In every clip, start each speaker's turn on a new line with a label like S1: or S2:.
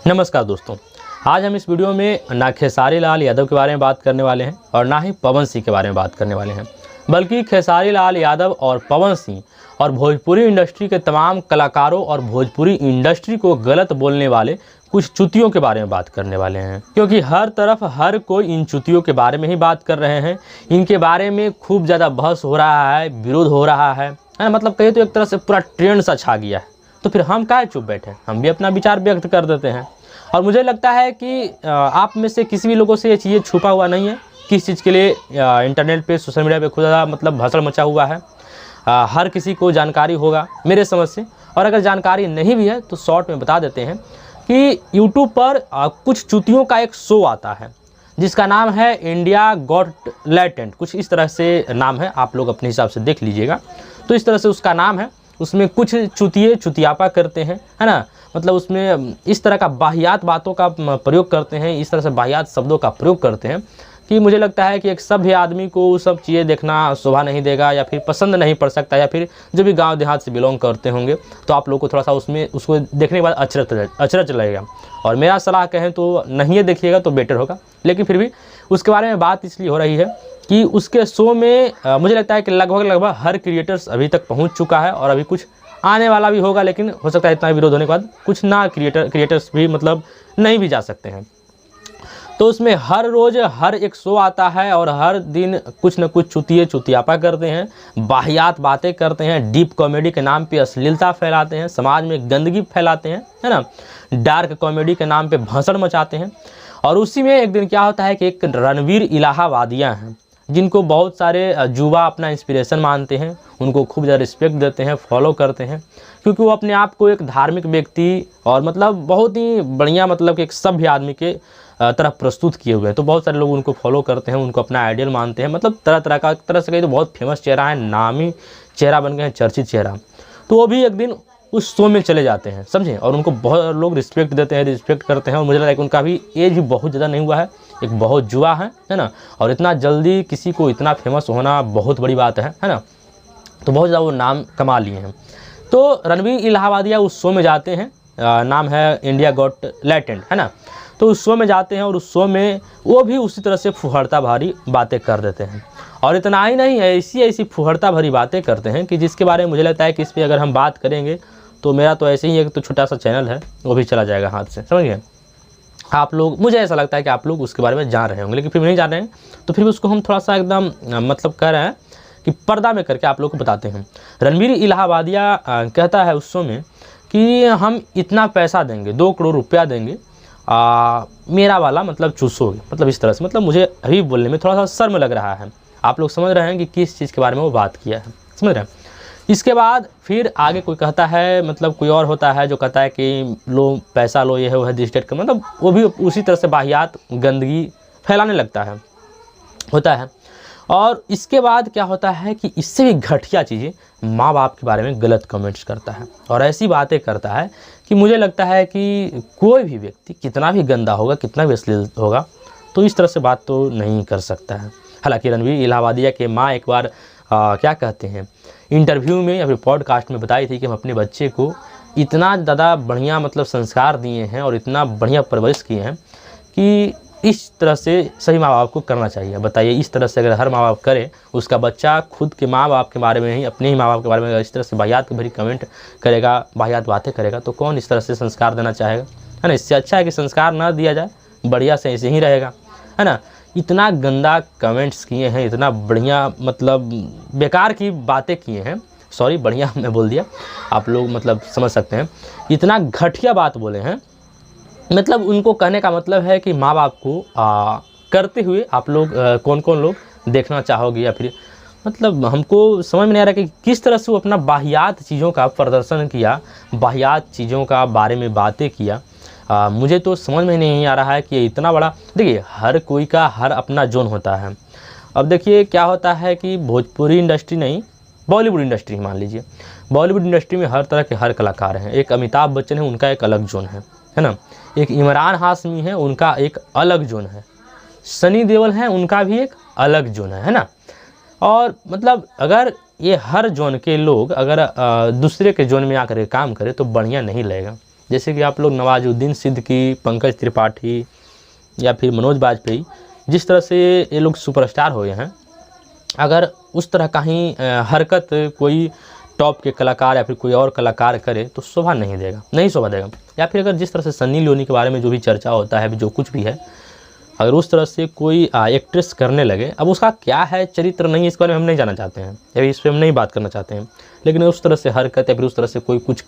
S1: नमस्कार दोस्तों, आज हम इस वीडियो में ना खेसारी लाल यादव के बारे में बात करने वाले हैं और ना ही पवन सिंह के बारे में बात करने वाले हैं, बल्कि खेसारी लाल यादव और पवन सिंह और भोजपुरी इंडस्ट्री के तमाम कलाकारों और भोजपुरी इंडस्ट्री को गलत बोलने वाले कुछ चुतियों के बारे में बात करने वाले हैं। क्योंकि हर तरफ हर कोई इन चुतियों के बारे में ही बात कर रहे हैं। इनके बारे में खूब ज़्यादा बहस हो रहा है, विरोध हो रहा है ना, मतलब कहिए तो एक तरह से पूरा ट्रेंड सा छा गया है। तो फिर हम काहे चुप बैठे, हम भी अपना विचार व्यक्त कर देते हैं। और मुझे लगता है कि आप में से किसी भी लोगों से ये चीज़ें छुपा हुआ नहीं है, किस चीज़ के लिए इंटरनेट पे सोशल मीडिया पे खुद ज़्यादा मतलब भसड़ मचा हुआ है। हर किसी को जानकारी होगा मेरे समझ से, और अगर जानकारी नहीं भी है तो शॉर्ट में बता देते हैं कि यूट्यूब पर कुछ चुतियों का एक शो आता है जिसका नाम है इंडिया गॉट टैलेंट, कुछ इस तरह से नाम है, आप लोग अपने हिसाब से देख लीजिएगा। तो इस तरह से उसका नाम है। उसमें कुछ चुतिए चुतियापा करते हैं, है ना, मतलब उसमें इस तरह का बाहियात बातों का प्रयोग करते हैं, इस तरह से बाहियात शब्दों का प्रयोग करते हैं कि मुझे लगता है कि एक सभ्य आदमी को वो सब चीज़ें देखना शोभा नहीं देगा, या फिर पसंद नहीं पड़ सकता, या फिर जो भी गांव देहात से बिलोंग करते होंगे तो आप लोग को थोड़ा सा उसमें उसको देखने के बाद अचरज लगेगा। और मेरा सलाह कहें तो नहीं देखिएगा तो बेटर होगा, लेकिन फिर भी उसके बारे में बात इसलिए हो रही है कि उसके शो में मुझे लगता है कि लगभग हर क्रिएटर्स अभी तक पहुँच चुका है और अभी कुछ आने वाला भी होगा, लेकिन हो सकता है इतना विरोध होने के बाद कुछ ना क्रिएटर्स भी मतलब नहीं भी जा सकते हैं। तो उसमें हर रोज़ हर एक शो आता है और हर दिन कुछ न कुछ चुतियापा करते हैं, बाहियात बातें करते हैं, डीप कॉमेडी के नाम पे अश्लीलता फैलाते हैं, समाज में गंदगी फैलाते हैं, है ना, डार्क कॉमेडी के नाम पे भसड़ मचाते हैं। और उसी में एक दिन क्या होता है कि एक रणवीर इलाहाबादिया हैं जिनको बहुत सारे युवा अपना इंस्पिरेशन मानते हैं, उनको खूब ज़्यादा रिस्पेक्ट देते हैं, फॉलो करते हैं, क्योंकि वो अपने आप को एक धार्मिक व्यक्ति और मतलब बहुत ही बढ़िया मतलब कि एक सभ्य आदमी के तरह प्रस्तुत किए हुए हैं। तो बहुत सारे लोग उनको फॉलो करते हैं, उनको अपना आइडियल मानते हैं, मतलब तरह से कहीं तो बहुत फेमस चेहरा है, नामी चेहरा बन गए हैं, चर्चित चेहरा। तो वो भी एक दिन उस शो में चले जाते हैं, समझे, और उनको बहुत लोग रिस्पेक्ट देते हैं, रिस्पेक्ट करते हैं। और मुझे लगता है कि उनका भी एज भी बहुत ज़्यादा नहीं हुआ है, एक बहुत युवा है ना, और इतना जल्दी किसी को इतना फेमस होना बहुत बड़ी बात है ना। तो बहुत ज़्यादा वो नाम कमा लिए हैं। तो रणवीर इलाहाबादिया उस शो में जाते हैं, नाम है इंडिया गॉट टैलेंट, है ना। तो उस शो में जाते हैं और उस शो में वो भी उसी तरह से फुहड़ता भारी बातें कर देते हैं। और इतना ही नहीं है, ऐसी फुहड़ता भरी बातें करते हैं कि जिसके बारे में मुझे लगता है कि इस पर अगर हम बात करेंगे तो मेरा तो ऐसे ही एक तो छोटा सा चैनल है वो भी चला जाएगा हाथ से, समझ गए आप लोग। मुझे ऐसा लगता है कि आप लोग उसके बारे में जान रहे होंगे, लेकिन फिर नहीं जान रहे हैं तो फिर भी उसको हम थोड़ा सा एकदम मतलब कह रहे हैं कि पर्दा में करके आप लोग को बताते हैं। रणवीर इलाहाबादिया कहता है उस शो में कि हम इतना पैसा देंगे, 2 करोड़ रुपया देंगे, मेरा वाला मतलब चूसोगे, मतलब इस तरह से, मतलब मुझे अभी बोलने में थोड़ा सा शर्म लग रहा है। आप लोग समझ रहे हैं कि किस चीज़ के बारे में वो बात किया है, समझ रहे हैं। इसके बाद फिर आगे कोई कहता है, मतलब कोई और होता है जो कहता है कि लो पैसा लो, ये है वो है, दिस डेट का, मतलब वो भी उसी तरह से बाहियात गंदगी फैलाने लगता है होता है। और इसके बाद क्या होता है कि इससे भी घटिया चीज़ें माँ बाप के बारे में गलत कमेंट्स करता है और ऐसी बातें करता है कि मुझे लगता है कि कोई भी व्यक्ति कितना भी गंदा होगा, कितना भी अश्लील होगा, तो इस तरह से बात तो नहीं कर सकता है। हालांकि रणवीर इलाहाबादिया के माँ एक बार क्या कहते हैं इंटरव्यू में या फिर पॉडकास्ट में बताई थी कि हम अपने बच्चे को इतना ज़्यादा बढ़िया मतलब संस्कार दिए हैं और इतना बढ़िया परवरिश किए हैं कि इस तरह से सभी माँ बाप को करना चाहिए। बताइए, इस तरह से अगर हर माँ बाप करे, उसका बच्चा खुद के माँ बाप के बारे में ही, अपने ही माँ बाप के बारे में इस तरह से बाहियात भरी कमेंट करेगा, बाहियात बातें करेगा, तो कौन इस तरह से संस्कार देना चाहेगा, है ना। इससे अच्छा है कि संस्कार ना दिया जाए, बढ़िया से ऐसे ही रहेगा, है ना। इतना गंदा कमेंट्स किए हैं, इतना बढ़िया मतलब बेकार की बातें किए हैं, सॉरी बढ़िया मैं बोल दिया, आप लोग मतलब समझ सकते हैं, इतना घटिया बात बोले हैं। मतलब उनको कहने का मतलब है कि माँ बाप को करते हुए आप लोग कौन कौन लोग देखना चाहोगे, या फिर मतलब हमको समझ में नहीं आ रहा कि किस तरह से वो अपना बाहियात चीज़ों का प्रदर्शन किया, बाहियात चीज़ों का बारे में बातें किया। मुझे तो समझ में नहीं आ रहा है कि इतना बड़ा, देखिए हर कोई का हर अपना जोन होता है। अब देखिए क्या होता है कि भोजपुरी इंडस्ट्री नहीं, बॉलीवुड इंडस्ट्री मान लीजिए, बॉलीवुड इंडस्ट्री में हर तरह के हर कलाकार हैं। एक अमिताभ बच्चन है, उनका एक अलग जोन है ना। एक इमरान हाशमी है, उनका एक अलग जोन है। सनी देओल है, उनका भी एक अलग जोन है ना। और मतलब अगर ये हर जोन के लोग अगर दूसरे के जोन में आकर काम करें तो बढ़िया नहीं लगेगा। जैसे कि आप लोग नवाजुद्दीन सिद्दीकी, पंकज त्रिपाठी या फिर मनोज बाजपेयी, जिस तरह से ये लोग सुपरस्टार हुए हैं, अगर उस तरह का ही हरकत कोई टॉप के कलाकार या फिर कोई और कलाकार करे तो शोभा नहीं देगा, नहीं शोभा देगा। या फिर अगर जिस तरह से सन्नी लियोनी के बारे में जो भी चर्चा होता है, जो कुछ भी है, अगर उस तरह से कोई एक्ट्रेस करने लगे, अब उसका क्या है चरित्र नहीं, इस बारे में हम नहीं जानना चाहते हैं, या इस पर हम नहीं बात करना चाहते हैं, लेकिन उस तरह से हरकत या फिर उस तरह से कोई कुछ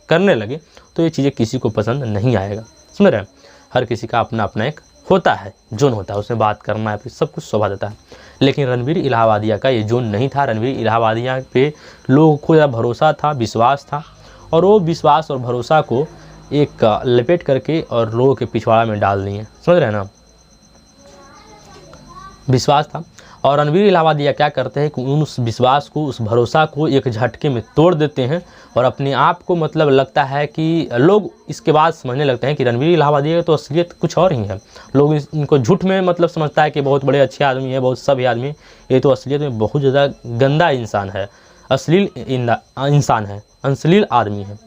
S1: करने लगे तो ये चीज़ें किसी को पसंद नहीं आएगा। समझ रहे हैं? हर किसी का अपना अपना एक होता है, जोन होता है, उसमें बात करना है, फिर सब कुछ शोभा देता है। लेकिन रणवीर इलाहाबादिया का ये जोन नहीं था। रणवीर इलाहाबादिया पे लोगों को ज़्यादा भरोसा था, विश्वास था, और वो विश्वास और भरोसा को एक लपेट करके और लोगों के पिछवाड़ा में डाल दिए। समझ रहे हैं ना? विश्वास था, और रणवीर इलाहाबादिया क्या करते हैं कि उस विश्वास को, उस भरोसा को एक झटके में तोड़ देते हैं, और अपने आप को मतलब लगता है कि लोग इसके बाद समझने लगते हैं कि रणवीर इलाहाबादिया तो असलियत कुछ और ही है। लोग इनको झूठ में मतलब समझता है कि बहुत बड़े अच्छे आदमी है, बहुत सभ्य आदमी, ये तो असलियत में बहुत ज़्यादा गंदा इंसान है, अश्लील इंसान है, अश्लील आदमी है।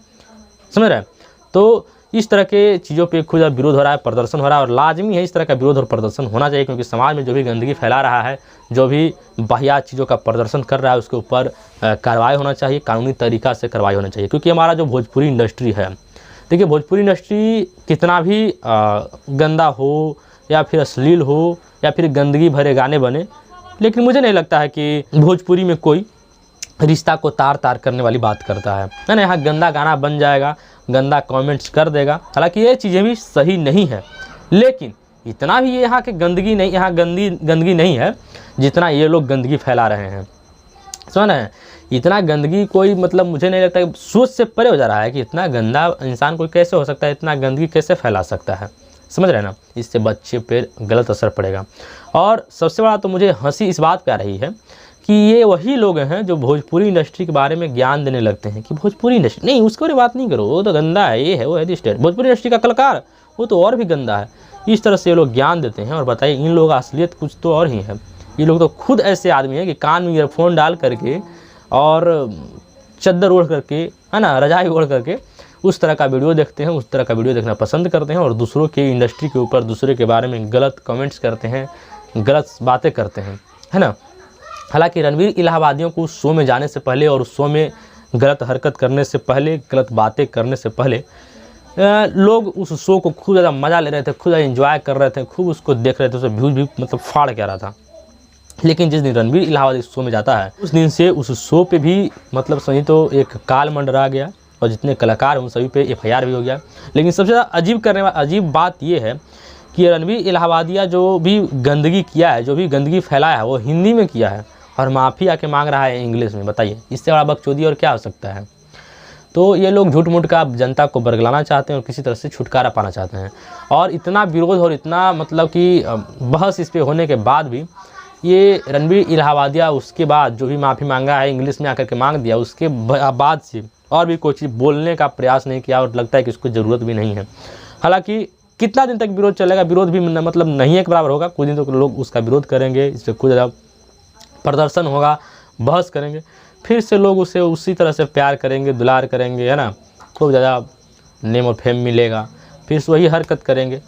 S1: समझ रहे हैं? तो इस तरह के चीज़ों पे खुद विरोध हो रहा है, प्रदर्शन हो रहा है, और लाजमी है इस तरह का विरोध और प्रदर्शन होना चाहिए, क्योंकि समाज में जो भी गंदगी फैला रहा है, जो भी वाहियात चीज़ों का प्रदर्शन कर रहा है, उसके ऊपर कार्रवाई होना चाहिए, कानूनी तरीक़ा से कार्रवाई होना चाहिए। क्योंकि हमारा जो भोजपुरी इंडस्ट्री है, देखिए भोजपुरी इंडस्ट्री कितना भी गंदा हो या फिर अश्लील हो या फिर गंदगी भरे गाने बने, लेकिन मुझे नहीं लगता है कि भोजपुरी में कोई रिश्ता को तार तार करने वाली बात करता है ना। यहाँ गंदा गाना बन जाएगा, गंदा कमेंट्स कर देगा, हालांकि ये चीज़ें भी सही नहीं है, लेकिन इतना भी यहाँ के गंदगी नहीं, यहाँ गंदगी नहीं है जितना ये लोग गंदगी फैला रहे हैं। समझ रहे हैं? इतना गंदगी कोई मतलब मुझे नहीं लगता, सोच से परे हो जा रहा है कि इतना गंदा इंसान कोई कैसे हो सकता है, इतना गंदगी कैसे फैला सकता है। समझ रहे हैं ना? इससे बच्चे पे गलत असर पड़ेगा। और सबसे बड़ा तो मुझे हंसी इस बात पे आ रही है कि ये वही लोग हैं जो भोजपुरी इंडस्ट्री के बारे में ज्ञान देने लगते हैं कि भोजपुरी इंडस्ट्री नहीं, उसके बारे में बात नहीं करो, वो तो गंदा है, ये है, वो है, दिस्टेट। भोजपुरी इंडस्ट्री का कलाकार वो तो और भी गंदा है। इस तरह से ये लोग ज्ञान देते हैं, और बताइए इन लोगों का असलियत कुछ तो और ही है। ये लोग तो खुद ऐसे आदमी हैं कि कान में ईयरफोन डाल करके और चद्दर ओढ़ करके, है ना, रजाई ओढ़ करके उस तरह का वीडियो देखते हैं, उस तरह का वीडियो देखना पसंद करते हैं, और दूसरों की इंडस्ट्री के ऊपर, दूसरे के बारे में गलत कमेंट्स करते हैं, गलत बातें करते हैं, है ना। हालांकि रणवीर इलाहाबादियों को उस शो में जाने से पहले और उस शो में गलत हरकत करने से पहले, गलत बातें करने से पहले लोग उस शो को खूब ज़्यादा मज़ा ले रहे थे, खूब एंजॉय कर रहे थे, खूब उसको देख रहे थे, उसे व्यूज़ भी मतलब फाड़ के आ रहा था। लेकिन जिस दिन रणवीर इलाहाबादी इस शो में जाता है, उस दिन से उस शो पे भी मतलब सही तो एक काल मंडरा गया, और जितने कलाकार हैं उन सभी पे FIR भी हो गया। लेकिन सबसे ज़्यादा अजीब बात ये है कि रणवीर इलाहाबादिया जो भी गंदगी किया है, जो भी गंदगी फैलाया है, वो हिंदी में किया है, और माफ़ी आके मांग रहा है इंग्लिश में। बताइए इससे बड़ा बकचोदी और क्या हो सकता है। तो ये लोग झूठ मूठ का जनता को बरगलाना चाहते हैं और किसी तरह से छुटकारा पाना चाहते हैं। और इतना विरोध और इतना मतलब कि बहस इस पर होने के बाद भी ये रणवीर इलाहाबादिया उसके बाद जो भी माफ़ी मांगा है, इंग्लिश में आकर के मांग दिया, उसके बाद से और भी कोई चीज़ बोलने का प्रयास नहीं किया, और लगता है कि उसको ज़रूरत भी नहीं है। हालांकि कितना दिन तक विरोध चलेगा, विरोध भी मतलब नहीं एक बराबर होगा। कुछ दिन तक लोग उसका विरोध करेंगे, इस पर कुछ ज़्यादा प्रदर्शन होगा, बहस करेंगे, फिर से लोग उसे उसी तरह से प्यार करेंगे, दुलार करेंगे, है ना, खूब ज़्यादा नेम और फेम मिलेगा, फिर से वही हरकत करेंगे।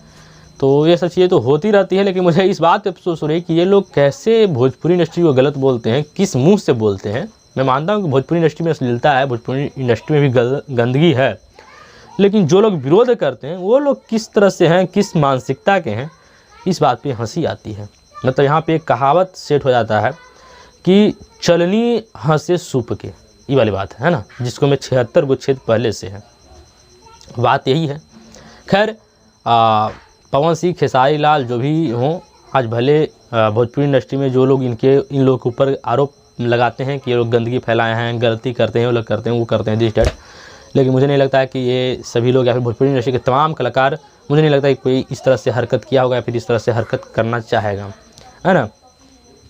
S1: तो ये सब चीज़ें तो होती रहती है। लेकिन मुझे इस बात पे अफसोस हो रही है कि ये लोग कैसे भोजपुरी इंडस्ट्री को गलत बोलते हैं, किस मुँह से बोलते हैं। मैं मानता हूँ कि भोजपुरी इंडस्ट्री में अश्लीलता है, भोजपुरी इंडस्ट्री में भी गंदगी है, लेकिन जो लोग विरोध करते हैं वो लोग किस तरह से हैं, किस मानसिकता के हैं, इस बात पे हंसी आती है। मतलब यहाँ पे एक कहावत सेट हो जाता है कि चलनी हंसे सूप के, ये वाली बात है ना, जिसको मैं 76 गो छेद पहले से है, बात यही है। खैर पवन सिंह, खेसारी लाल जो भी हों, आज भले भोजपुरी इंडस्ट्री में जो लोग इन लोगों के ऊपर आरोप लगाते हैं कि ये लोग गंदगी फैलाए हैं, गलती करते हैं, वो लोग करते हैं, वो करते हैं, दिस डेट, लेकिन मुझे नहीं लगता है कि ये सभी लोग या फिर भोजपुरी इंडस्ट्री के तमाम कलाकार, मुझे नहीं लगता कि कोई इस तरह से हरकत किया होगा या फिर इस तरह से हरकत करना चाहेगा, है ना।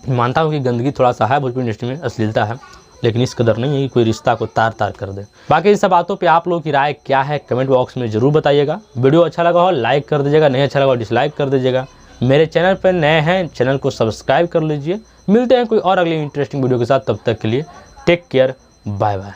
S1: मानता हूँ कि गंदगी थोड़ा सा है भोजपुरी इंडस्ट्री में, अश्लीलता है, लेकिन इस कदर नहीं है कि कोई रिश्ता को तार तार कर दे। बाकी इन सब बातों पे आप लोगों की राय क्या है कमेंट बॉक्स में ज़रूर बताइएगा। वीडियो अच्छा लगा हो लाइक कर दीजिएगा, नहीं अच्छा लगा हो डिसलाइक कर दीजिएगा। मेरे चैनल पर नए हैं, चैनल को सब्सक्राइब कर लीजिए। मिलते हैं कोई और अगली इंटरेस्टिंग वीडियो के साथ, तब तक के लिए टेक केयर, बाय बाय।